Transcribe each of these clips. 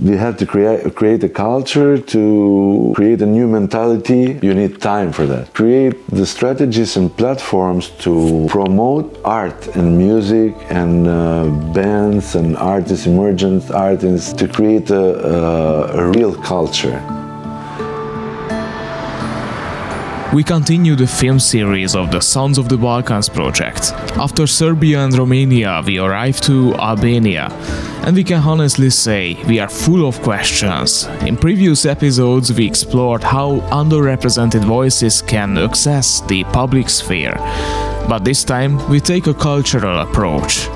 we have to create a culture, to create a new mentality. You need time for that. Create the strategies and platforms to promote art and music and bands and artists, emergent artists, to create a real culture. We continue the film series of the Sounds of the Balkans project. After Serbia and Romania, we arrived to Albania. And we can honestly say we are full of questions. In previous episodes, we explored how underrepresented voices can access the public sphere. But this time, we take a cultural approach.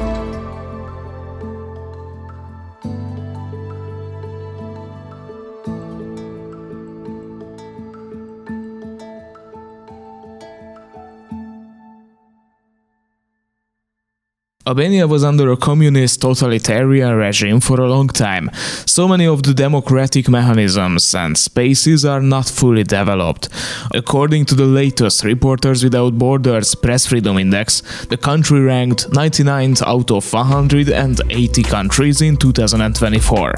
Albania was under a communist totalitarian regime for a long time. So many of the democratic mechanisms and spaces are not fully developed. According to the latest Reporters Without Borders Press Freedom Index, the country ranked 99th out of 180 countries in 2024.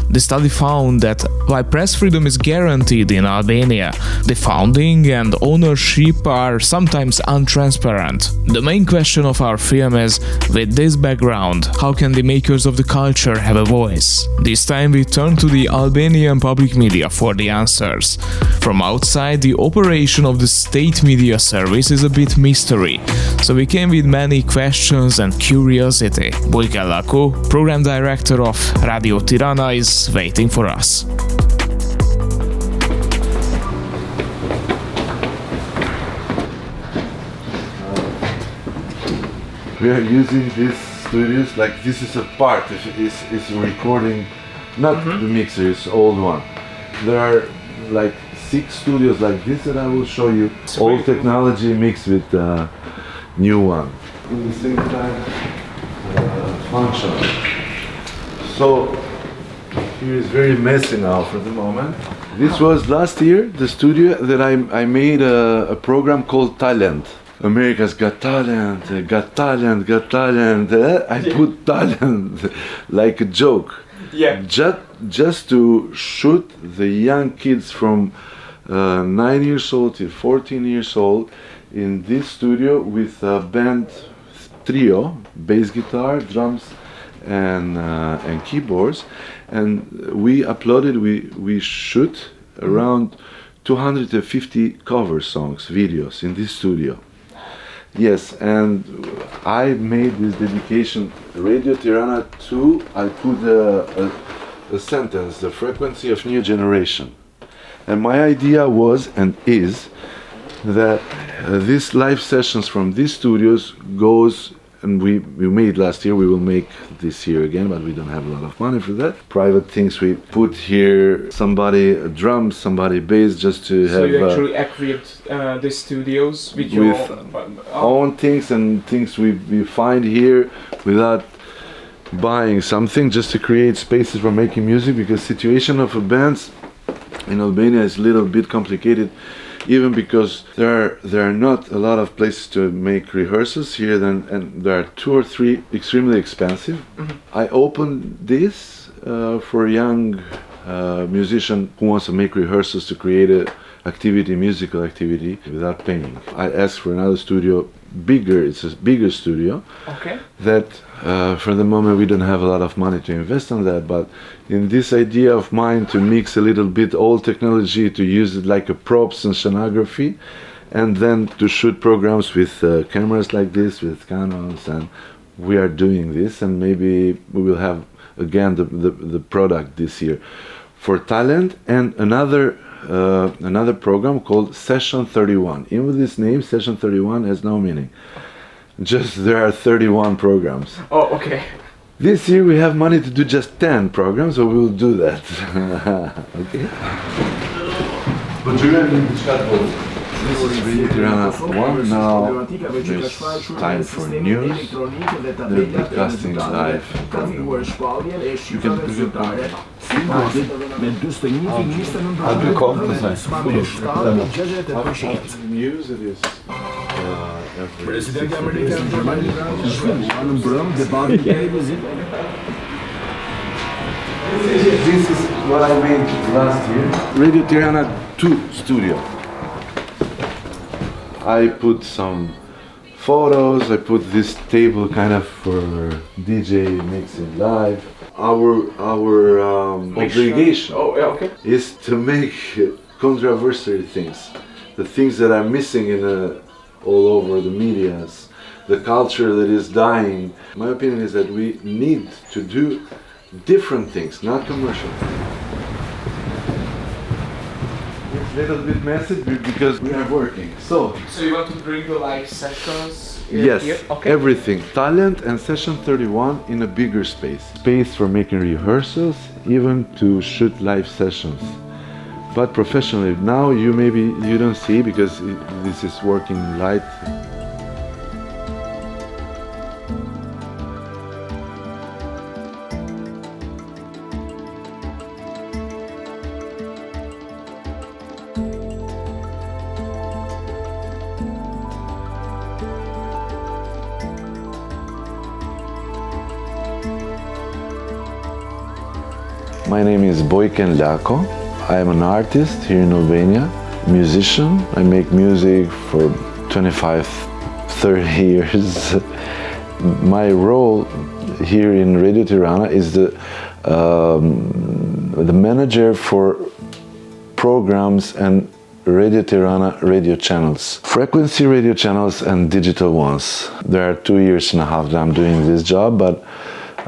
The study found that while press freedom is guaranteed in Albania, the founding and ownership are sometimes untransparent. The main question of our film is, with this background, how can the makers of the culture have a voice? This time we turn to the Albanian public media for the answers. From outside, the operation of the state media service is a bit mystery, so we came with many questions and curiosity. Bojken Lako, program director of Radio Tirana, is waiting for us. We are using these studios, like this is a part, it's recording, not the mixer, it's old one. There are like 6 studios like this that I will show you. Old technology mixed with new one. At the same time, functional. So, here is very messy now for the moment. This was last year, the studio that I made a program called Talent. America's Got Talent, Got Talent, Got Talent. I put talent like a joke. Yeah. Just to shoot the young kids from 9 years old to 14 years old in this studio with a band trio, bass guitar, drums, and keyboards. And we uploaded, we shoot around 250 cover songs, videos in this studio. Yes, and I made this dedication, Radio Tirana 2, I put a sentence, the frequency of new generation. And my idea was and is that these live sessions from these studios goes, and we made last year, we will make this year again, but we don't have a lot of money for that. Private things we put here, somebody drums, somebody bass, just to have... So you actually equipped the studios with your own things and things we find here without buying something, just to create spaces for making music, because situation of bands in Albania is a little bit complicated, even because there are not a lot of places to make rehearsals here, and there are 2 or 3 extremely expensive. I opened this for a young musician who wants to make rehearsals to create a musical activity without paying. I asked for another studio, it's a bigger studio. Okay. That for the moment we don't have a lot of money to invest on that, but in this idea of mine to mix a little bit old technology, to use it like a props and scenography, and then to shoot programs with cameras like this, with Canons, and we are doing this, and maybe we will have again the product this year for Talent, and another program called Session 31. Even with this name, Session 31 has no meaning. Just there are 31 programs. Oh, okay. This year we have money to do just 10 programs, so we will do that. Okay. But you're going to this is Radio Tirana 1 now. There's time for news. They're broadcasting live. You can news it is President Amerikan Germany Brëm debatin televizyon. This is what I made last year. Radio Tirana 2 studio. I put some photos, I put this table kind of for DJ mixing live. Our obligation is to make controversial things. The things that are missing in all over the medias, the culture that is dying. My opinion is that we need to do different things, not commercial. It's a little bit messy because we are working. So you want to bring the live sessions yes, here? Okay. everything. Talent and Session 31 in a bigger space. Space for making rehearsals, even to shoot live sessions. But professionally, now you don't see because this is working light. My name is Bojken Lako. I am an artist here in Albania, musician. I make music for 25, 30 years. My role here in Radio Tirana is the manager for programs and Radio Tirana radio channels. Frequency radio channels and digital ones. There are 2 years and a half that I'm doing this job, but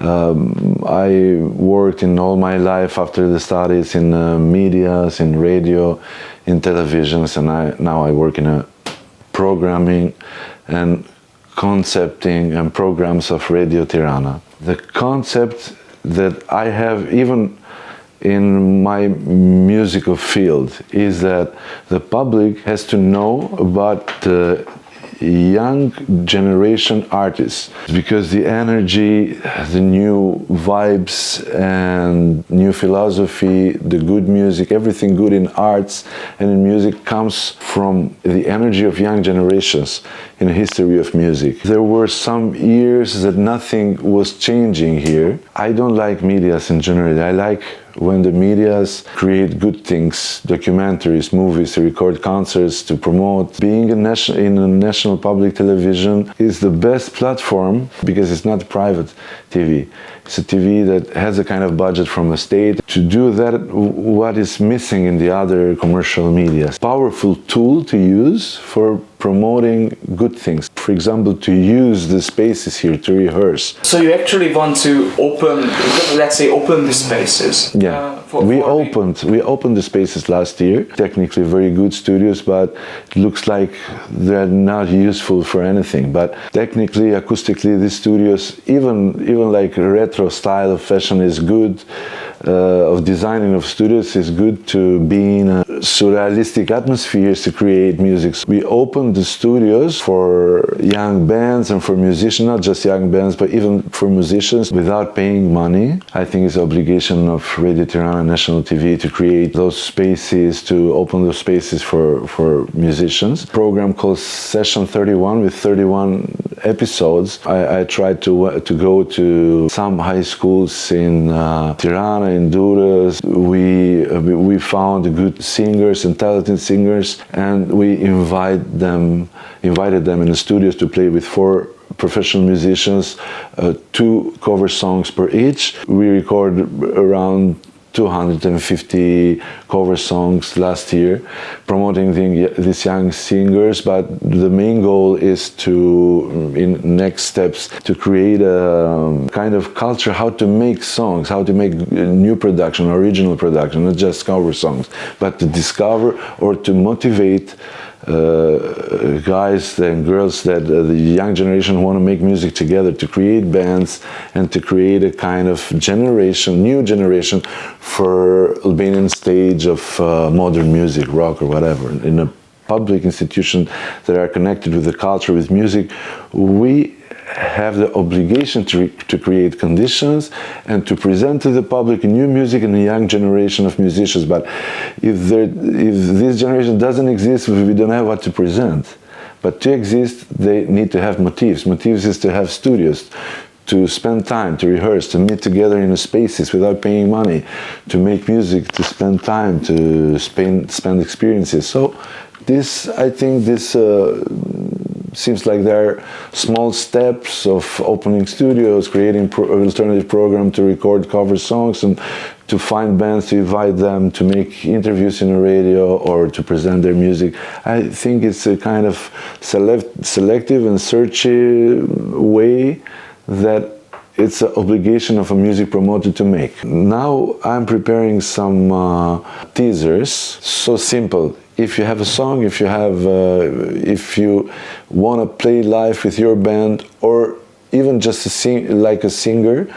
I worked in all my life after the studies in medias, in radio, in televisions, and now I work in programming and concepting and programs of Radio Tirana. The concept that I have even in my musical field is that the public has to know about the young generation artists, because the energy, the new vibes and new philosophy, the good music, everything good in arts and in music comes from the energy of young generations in the history of music. There were some years that nothing was changing here. I don't like medias in general. I like when the medias create good things, documentaries, movies, record concerts to promote. Being in a national public television is the best platform because it's not private TV. It's a TV that has a kind of budget from the state to do that what is missing in the other commercial media. Powerful tool to use for promoting good things. For example, to use the spaces here to rehearse. So you actually want to open, let's say, open the spaces. Yeah, we opened the spaces last year. Technically very good studios, but it looks like they're not useful for anything. But technically, acoustically, these studios, even like retro style of fashion is good. Of designing of studios is good to be in a surrealistic atmospheres to create music. We opened the studios for young bands and for musicians, not just young bands, but even for musicians without paying money. I think it's an obligation of Radio Tirana National TV to create those spaces, to open those spaces for musicians. A program called Session 31 with 31 episodes. I tried to go to some high schools in Tirana, in Durrës. We found good singers and talented singers, and we invited them in the studios to play with 4 professional musicians, 2 cover songs per each. We recorded around 250 cover songs last year, promoting these young singers, but the main goal is to, in next steps, to create a kind of culture, how to make songs, how to make new production, original production, not just cover songs, but to discover or to motivate guys and girls that the young generation want to make music together, to create bands and to create a kind of generation, new generation for Albanian stage of modern music, rock or whatever. In a public institution that are connected with the culture, with music, we have the obligation to create conditions and to present to the public new music and a young generation of musicians. But if this generation doesn't exist, we don't have what to present. But to exist, they need to have motifs. Motifs is to have studios, to spend time, to rehearse, to meet together in spaces without paying money, to make music, to spend time, to spend experiences. So I think this seems like there are small steps of opening studios, creating alternative program to record cover songs, and to find bands, to invite them, to make interviews in the radio or to present their music. I think it's a kind of selective and searchy way that it's an obligation of a music promoter to make. Now I'm preparing some teasers, so simple. If you have a song, if you want to play live with your band, or even just like a singer,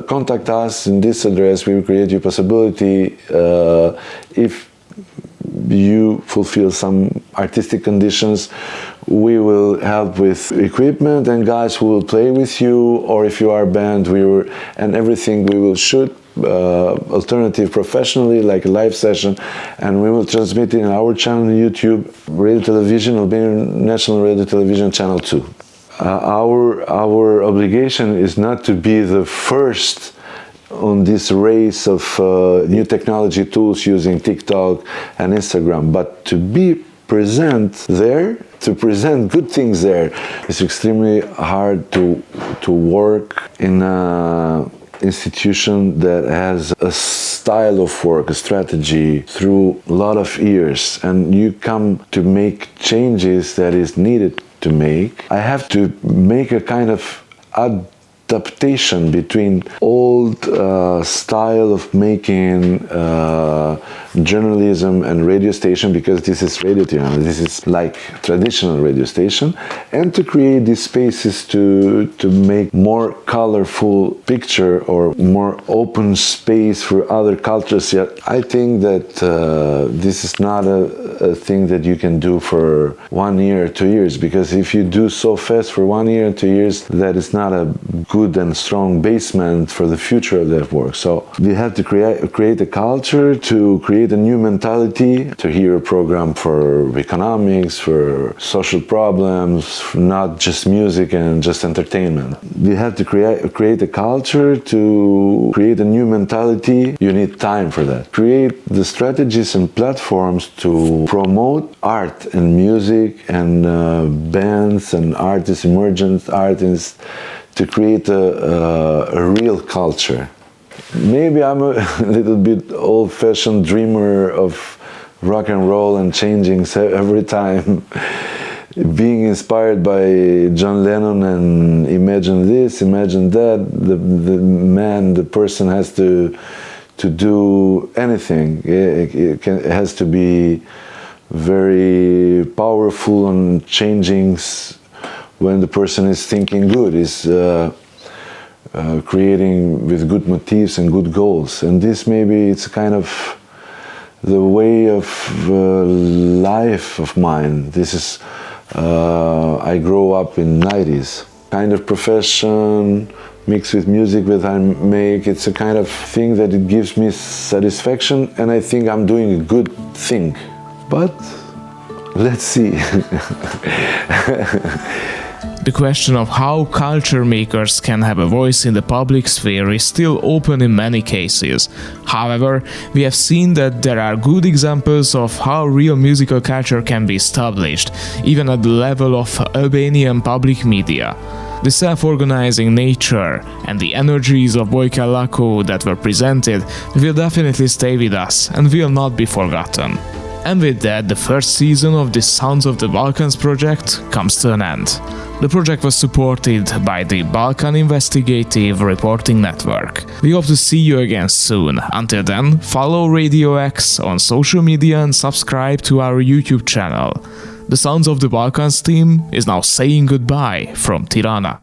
contact us in this address. We will create you possibility. If you fulfill some artistic conditions, we will help with equipment and guys who will play with you, or if you are a band, and everything we will shoot alternative professionally, like a live session, and we will transmit it in our channel on YouTube, Radio Television, Albanian National Radio Television Channel 2. Our obligation is not to be the first on this race of new technology tools using TikTok and Instagram, but to be present there, to present good things there. It's extremely hard to work in an institution that has a style of work, a strategy through a lot of years, and you come to make changes that is needed to make. I have to make a kind of adaptation between old style of making journalism and radio station, because this is Radio Tirana, this is like traditional radio station, and to create these spaces to make more colorful picture or more open space for other cultures. Yet I think that this is not a thing that you can do for 1 year or 2 years, because if you do so fast for 1 year and 2 years, that is not a good and strong basement for the future of that work. So we have to create a culture, to create a new mentality, to hear a program for economics, for social problems, not just music and just entertainment. We have to create a culture, to create a new mentality. You need time for that. Create the strategies and platforms to promote art and music and bands and artists, emergent artists, to create a real culture. Maybe I'm a little bit old-fashioned dreamer of rock and roll and changing every time, being inspired by John Lennon and imagine this, imagine that. The person has to do anything. It has to be very powerful and changing when the person is thinking good, is creating with good motifs and good goals. And this maybe it's kind of the way of life of mine. This is, I grew up in 90s. Kind of profession mixed with music that I make. It's a kind of thing that it gives me satisfaction, and I think I'm doing a good thing. But let's see. The question of how culture makers can have a voice in the public sphere is still open in many cases. However, we have seen that there are good examples of how real musical culture can be established, even at the level of Albanian public media. The self-organizing nature and the energies of Bojken Lako that were presented will definitely stay with us and will not be forgotten. And with that, the first season of this Sounds of the Balkans project comes to an end. The project was supported by the Balkan Investigative Reporting Network. We hope to see you again soon. Until then, follow Radio X on social media and subscribe to our YouTube channel. The Sounds of the Balkans team is now saying goodbye from Tirana.